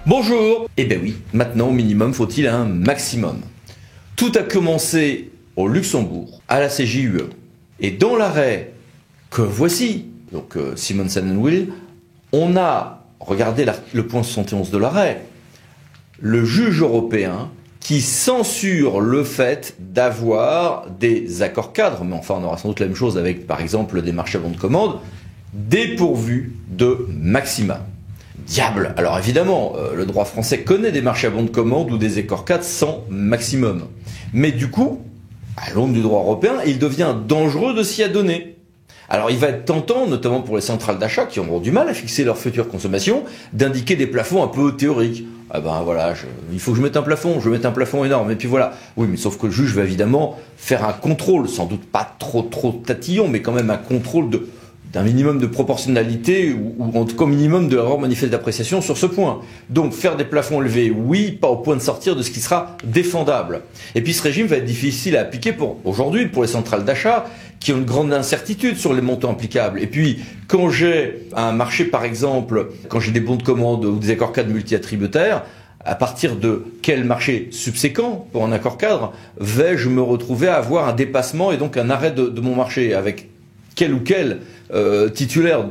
Bonjour. Eh bien oui, maintenant au minimum faut-il un maximum. Tout a commencé au Luxembourg, à la CJUE. Et dans l'arrêt que voici, donc Simonsen & Will, on a, regardez le point 71 de l'arrêt, le juge européen qui censure le fait d'avoir des accords cadres, mais enfin on aura sans doute la même chose avec par exemple des marchés à bon de commande, dépourvus de maxima. Diable! Alors évidemment, le droit français connaît des marchés à bon de commande ou des accords cadres sans maximum. Mais du coup, à l'aune du droit européen, il devient dangereux de s'y adonner. Alors il va être tentant, notamment pour les centrales d'achat qui auront du mal à fixer leur future consommation, d'indiquer des plafonds un peu théoriques. Ah ben voilà, il faut que je mette un plafond, je vais mettre un plafond énorme, et puis voilà. Oui, mais sauf que le juge va évidemment faire un contrôle, sans doute pas trop tatillon, mais quand même un contrôle d'un minimum de proportionnalité ou en tout cas minimum de l'erreur manifeste d'appréciation sur ce point. Donc faire des plafonds élevés, oui, pas au point de sortir de ce qui sera défendable. Et puis ce régime va être difficile à appliquer aujourd'hui pour les centrales d'achat qui ont une grande incertitude sur les montants applicables. Et puis quand j'ai un marché par exemple, quand j'ai des bons de commande ou des accords cadres multi-attributaires, à partir de quel marché subséquent pour un accord cadre vais-je me retrouver à avoir un dépassement et donc un arrêt de mon marché avec quel ou quel titulaire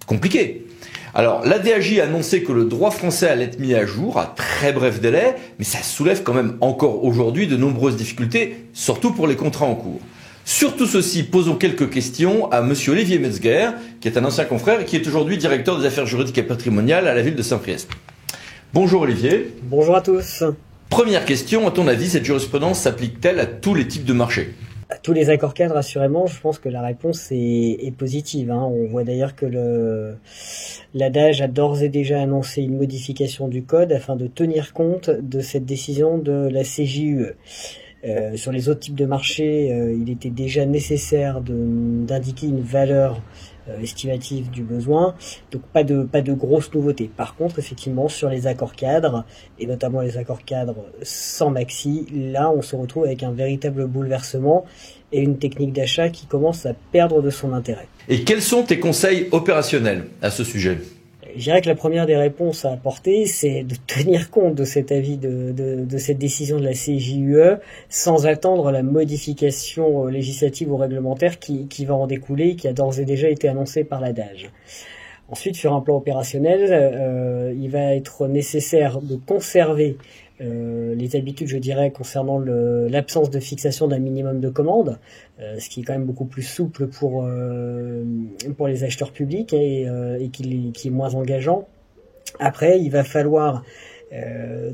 compliqué. Alors, l'ADAJ a annoncé que le droit français allait être mis à jour à très bref délai, mais ça soulève quand même encore aujourd'hui de nombreuses difficultés, surtout pour les contrats en cours. Sur tout ceci, posons quelques questions à monsieur Olivier Metzger, qui est un ancien confrère et qui est aujourd'hui directeur des affaires juridiques et patrimoniales à la ville de Saint-Priest. Bonjour Olivier. Bonjour à tous. Première question, à ton avis, cette jurisprudence s'applique-t-elle à tous les types de marchés ? À tous les accords cadres, assurément, je pense que la réponse est positive. On voit d'ailleurs que l'ADAJ a d'ores et déjà annoncé une modification du code afin de tenir compte de cette décision de la CJUE. Sur les autres types de marchés, il était déjà nécessaire d'indiquer une valeur estimative du besoin, donc pas de grosses nouveautés. Par contre, effectivement, sur les accords cadres, et notamment les accords cadres sans maxi, là on se retrouve avec un véritable bouleversement et une technique d'achat qui commence à perdre de son intérêt. Et quels sont tes conseils opérationnels à ce sujet ? Je dirais que la première des réponses à apporter, c'est de tenir compte de cet avis, de cette décision de la CJUE, sans attendre la modification législative ou réglementaire qui va en découler, qui a d'ores et déjà été annoncée par l'ADAJ. Ensuite, sur un plan opérationnel, il va être nécessaire de conserver les habitudes, je dirais, concernant l'absence de fixation d'un minimum de commande, ce qui est quand même beaucoup plus souple pour les acheteurs publics et qui est moins engageant. Après, il va falloir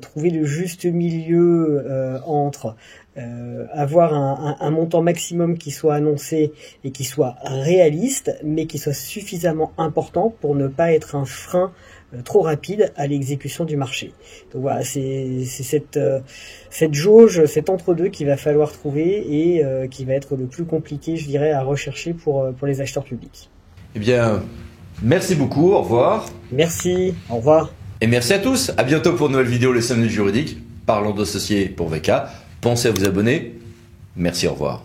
trouver le juste milieu entre avoir un montant maximum qui soit annoncé et qui soit réaliste, mais qui soit suffisamment important pour ne pas être un frein trop rapide à l'exécution du marché. Donc voilà, c'est cette jauge, cet entre-deux qu'il va falloir trouver et qui va être le plus compliqué, je dirais, à rechercher pour les acheteurs publics. Eh bien, merci beaucoup, au revoir. Merci, au revoir. Et merci à tous, à bientôt pour une nouvelle vidéo, les 5 minutes juridiques, parlons d'associés pour VK. Pensez à vous abonner. Merci, au revoir.